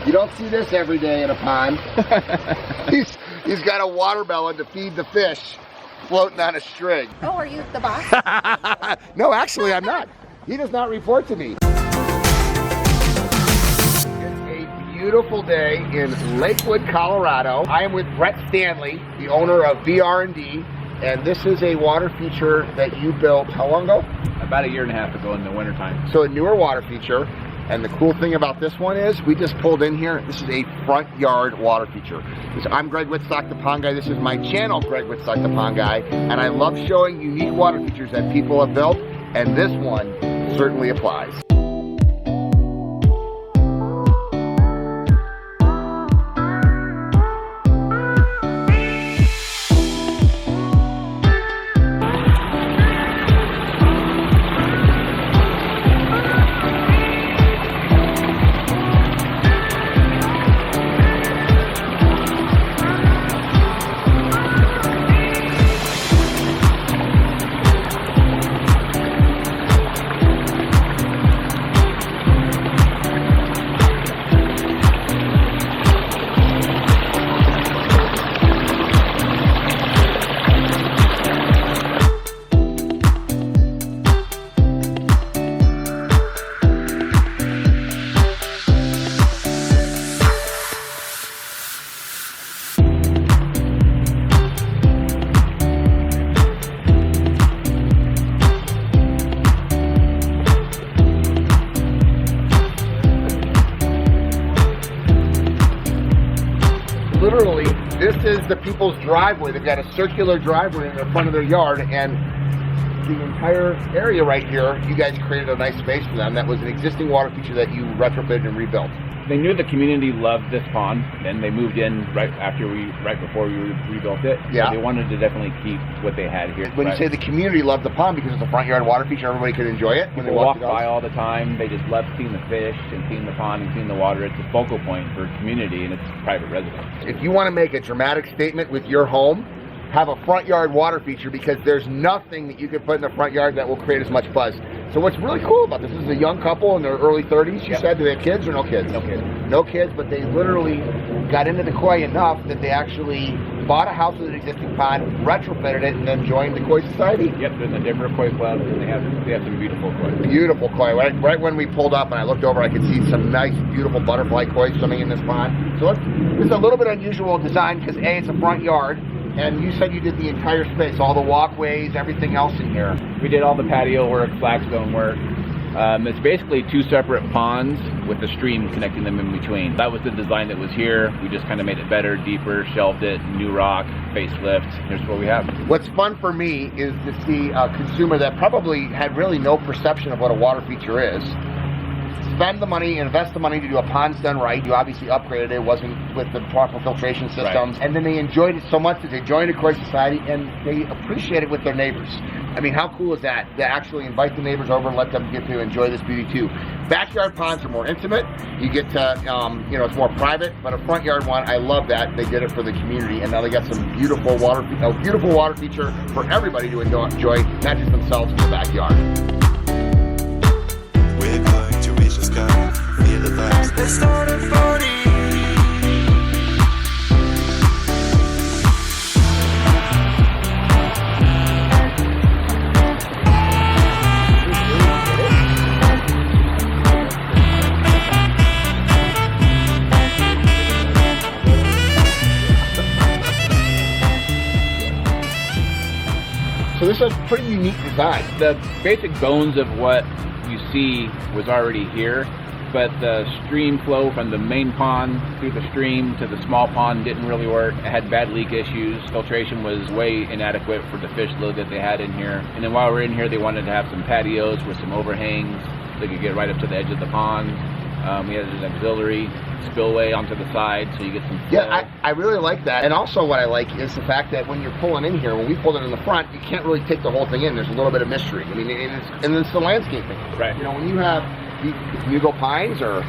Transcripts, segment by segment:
You don't see this every day in a pond. He's got a watermelon to feed the fish floating on a string. Oh, are you the boss? No, actually I'm not. He does not report to me. It's a beautiful day in Lakewood, Colorado. I am with Brett Stanley, the owner of BR&D, and this is a water feature that you built how long ago? About a year and a half ago in the wintertime. So a newer water feature. And the cool thing about this one is we just pulled in here. This is a front yard water feature. I'm Greg Wittstock, the Pond Guy. This is my channel, Greg Wittstock, the Pond Guy. And I love showing unique water features that people have built. And this one certainly applies. Literally, this is the people's driveway. They've got a circular driveway in the front of their yard, and the entire area right here, you guys created a nice space for them. That was an existing water feature that you retrofitted and rebuilt. They knew the community loved this pond, and they moved in right before we rebuilt it. Yeah. So they wanted to definitely keep what they had here. When you say the community loved the pond because it's a front yard water feature, everybody could enjoy it. When People walk by all the time. They just love seeing the fish and seeing the pond and seeing the water. It's a focal point for community, and it's private residence. If you want to make a dramatic statement with your home, have a front yard water feature, because there's nothing that you can put in the front yard that will create as much buzz. So what's really cool about this is a young couple in their early 30s. You said, do they have kids or no kids? No kids. No kids, but they literally got into the koi enough that they actually bought a house with an existing pond, retrofitted it, and then joined the koi society. Yep, there's a different koi club, and they have some beautiful koi. Beautiful koi. Right when we pulled up and I looked over, I could see some nice, beautiful butterfly koi swimming in this pond. So it's a little bit unusual design because A, it's a front yard. And you said you did the entire space, all the walkways, everything else in here. We did all the patio work, flagstone work. It's basically two separate ponds with a stream connecting them in between. That was the design that was here. We just kind of made it better, deeper, shelved it, new rock, facelift. Here's what we have. What's fun for me is to see a consumer that probably had really no perception of what a water feature is. Spend the money, invest the money to do a pond done right. You obviously upgraded it. It wasn't with the proper filtration systems. Right. And then they enjoyed it so much that they joined a koi society and they appreciate it with their neighbors. I mean, how cool is that? To actually invite the neighbors over and let them get to enjoy this beauty too. Backyard ponds are more intimate. You get to, it's more private, but a front yard one, I love that. They did it for the community, and now they got some beautiful water feature for everybody to enjoy, not just themselves in the backyard. We're going to reach the sky, feel the vibes. Let's start at 40. So this is a pretty unique design. The basic bones of what you see was already here, but the stream flow from the main pond through the stream to the small pond didn't really work. It had bad leak issues. Filtration was way inadequate for the fish load that they had in here. And then while we're in here, they wanted to have some patios with some overhangs so they could get right up to the edge of the pond. We had an auxiliary spillway onto the side so you get some flow. Yeah, I really like that. And also what I like is the fact that when you're pulling in here, when we pulled it in the front, you can't really take the whole thing in. There's a little bit of mystery. I mean, and it's the landscaping. Right. You know, when you have Hugo pines or...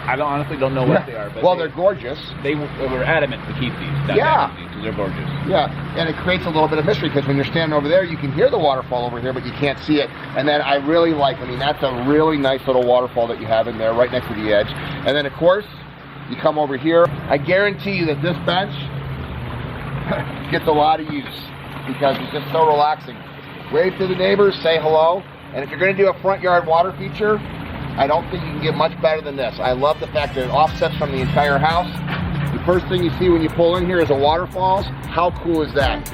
I honestly don't know what they are. But well, they're gorgeous. They were adamant to keep these. Because they're gorgeous. Yeah, and it creates a little bit of mystery because when you're standing over there, you can hear the waterfall over here, but you can't see it. And then I mean, that's a really nice little waterfall that you have in there right next to the edge. And then, of course, You come over here. I guarantee you that this bench gets a lot of use because it's just so relaxing. Wave to the neighbors, say hello, and if you're going to do a front yard water feature, I don't think you can get much better than this. I love the fact that it offsets from the entire house. The first thing you see when you pull in here is a waterfalls. How cool is that?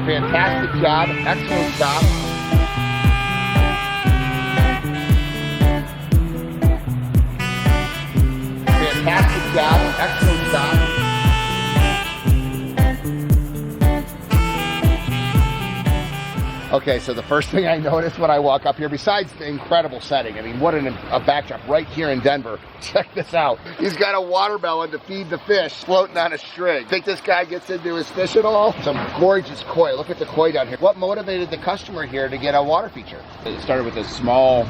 Fantastic job, excellent job. Fantastic job, excellent job. Okay, so the first thing I noticed when I walk up here, besides the incredible setting, I mean, what a backdrop right here in Denver. Check this out. He's got a watermelon to feed the fish floating on a string. Think this guy gets into his fish at all? Some gorgeous koi. Look at the koi down here. What motivated the customer here to get a water feature? It started with a small,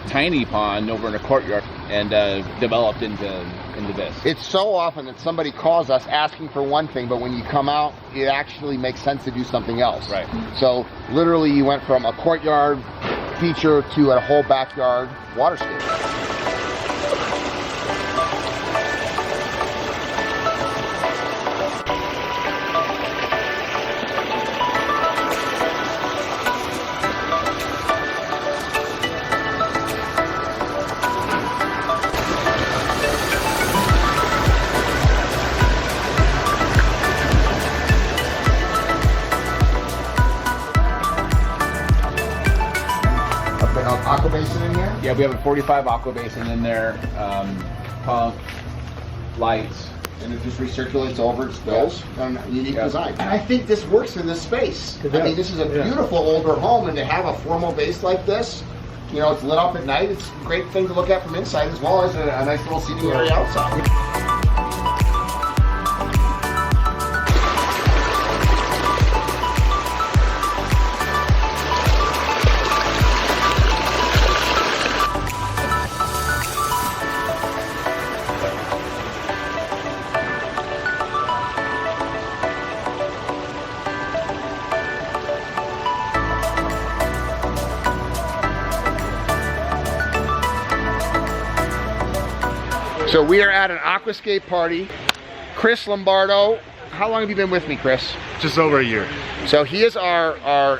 tiny pond over in a courtyard and developed into this. It's so often that somebody calls us asking for one thing, but when you come out, it actually makes sense to do something else. Right. So literally you went from a courtyard feature to a whole backyard waterscape. Aqua basin in here? Yeah, we have a 45 aqua basin in there, pump, lights. And it just recirculates over, it spills. Unique Yeah. design. And I think this works in this space. It I mean, does. this is a Yeah. beautiful older home, and to have a formal base like this, you know, it's lit up at night. It's a great thing to look at from inside as well as a nice little seating area outside. So we are at an aquascape party. Chris Lombardo, how long have you been with me, Chris? Just over a year. So he is our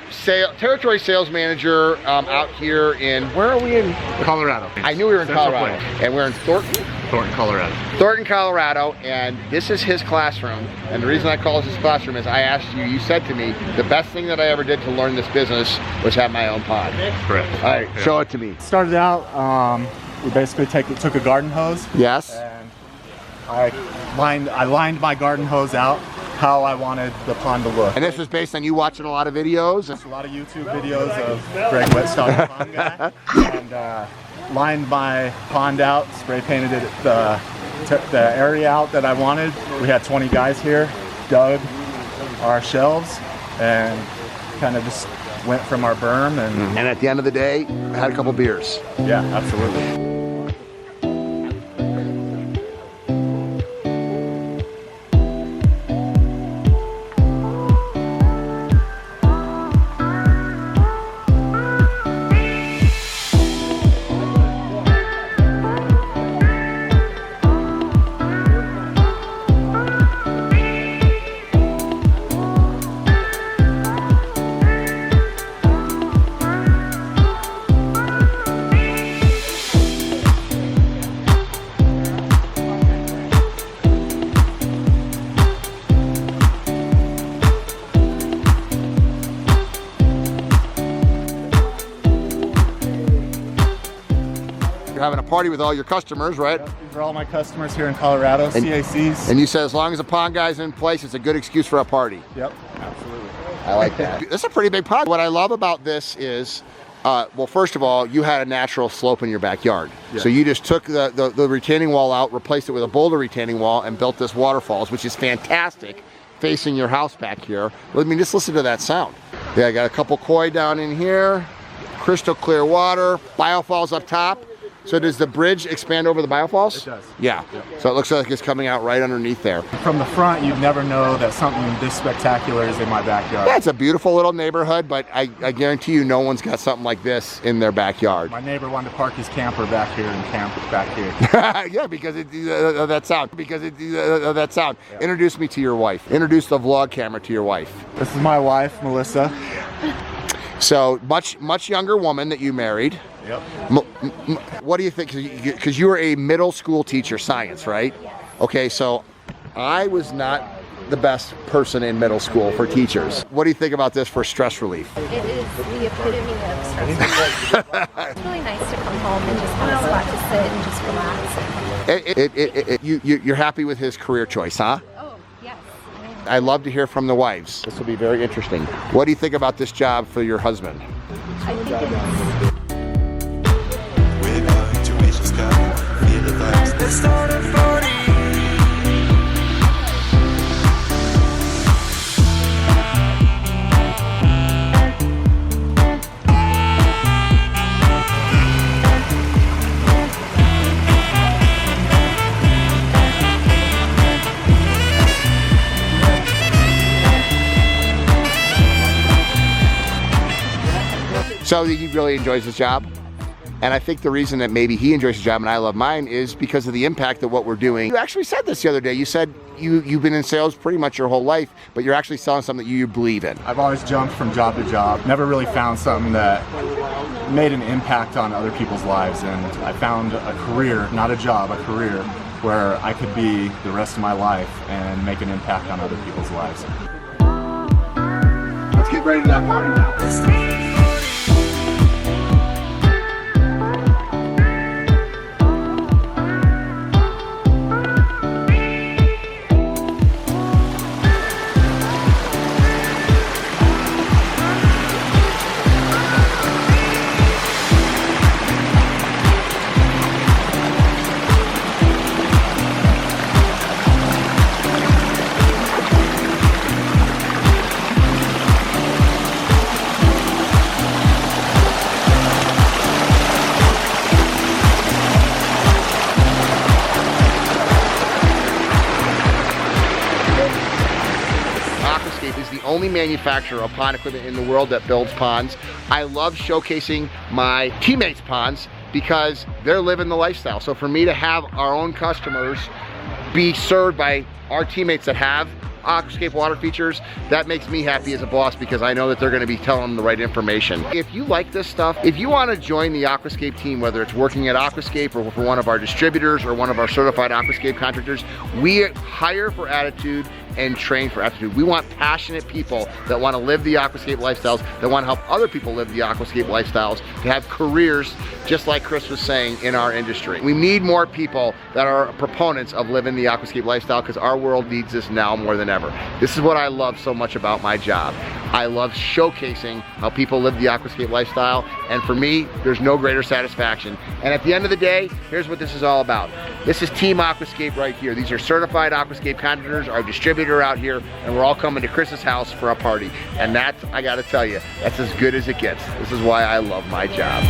territory sales manager out here in, where are we in? Colorado. I knew we were in Central Colorado. Plains. And we're in Thornton, Colorado. Thornton, Colorado, and this is his classroom. And the reason I call this his classroom is I asked you, you said to me, the best thing that I ever did to learn this business was have my own pond. Correct. All right, show it to me. Started out, we basically took a garden hose Yes. and I lined my garden hose out how I wanted the pond to look. And this was based on you watching a lot of videos? There's a lot of YouTube videos of Greg Wittstock, the pond guy, and lined my pond out, spray painted it the area out that I wanted. We had 20 guys here, dug our shelves, and kind of just went from our berm and And at the end of the day, I had a couple beers. yeah, absolutely. You're having a party with all your customers, right? Yep, these are all my customers here in Colorado, CACs. And you said as long as the pond guy's in place, it's a good excuse for a party. Yep, absolutely. I like that. This is a pretty big pond. What I love about this is, well, first of all, you had a natural slope in your backyard. Yeah. So you just took the retaining wall out, replaced it with a boulder retaining wall, and built this waterfalls, which is fantastic, facing your house back here. I mean, just listen to that sound. Yeah, I got a couple koi down in here, crystal clear water, biofalls up top. So does the bridge expand over the biofalls? It does. Yeah. Yep. So it looks like it's coming out right underneath there. From the front, you'd never know that something this spectacular is in my backyard. Yeah, it's a beautiful little neighborhood, but I guarantee you no one's got something like this in their backyard. My neighbor wanted to park his camper back here and camp back here. Yeah, because that sound. That sound. Yeah. Introduce me to your wife. Introduce the vlog camera to your wife. This is my wife, Melissa. So much younger woman that you married. Yep. What do you think? Because you were a middle school teacher, science, right? Okay, so I was not the best person in middle school for teachers. What do you think about this for stress relief? It is the epitome of stress relief. It's really nice to come home and just have a spot to sit and just relax. You're happy with his career choice, huh? Oh, yes. I love to hear from the wives. This will be very interesting. What do you think about this job for your husband? I think it's We're going to reach the sky, feel the vibes. Let's start a party. So he really enjoys his job. And I think the reason that maybe he enjoys his job and I love mine is because of the impact of what we're doing. You actually said this the other day. You said you've been in sales pretty much your whole life, but you're actually selling something that you believe in. I've always jumped from job to job. Never really found something that made an impact on other people's lives. And I found a career, not a job, a career, where I could be the rest of my life and make an impact on other people's lives. Let's get ready to that party now. Is the only manufacturer of pond equipment in the world that builds ponds. I love showcasing my teammates' ponds because they're living the lifestyle. So for me to have our own customers be served by our teammates that have aquascape water features, that makes me happy as a boss because I know that they're going to be telling them the right information. If you like this stuff, if you want to join the aquascape team, whether it's working at Aquascape or for one of our distributors or one of our certified aquascape contractors, we hire for attitude and train for aptitude. We want passionate people that want to live the aquascape lifestyles, that want to help other people live the aquascape lifestyles, to have careers just like Chris was saying in our industry. We need more people that are proponents of living the aquascape lifestyle because our world needs this now more than ever. This is what I love so much about my job. I love showcasing how people live the aquascape lifestyle, and for me, there's no greater satisfaction. And at the end of the day, here's what this is all about. This is Team Aquascape right here. These are certified aquascape contractors, our distributor out here, and we're all coming to Chris's house for a party. And that, I gotta tell you, that's as good as it gets. This is why I love my job.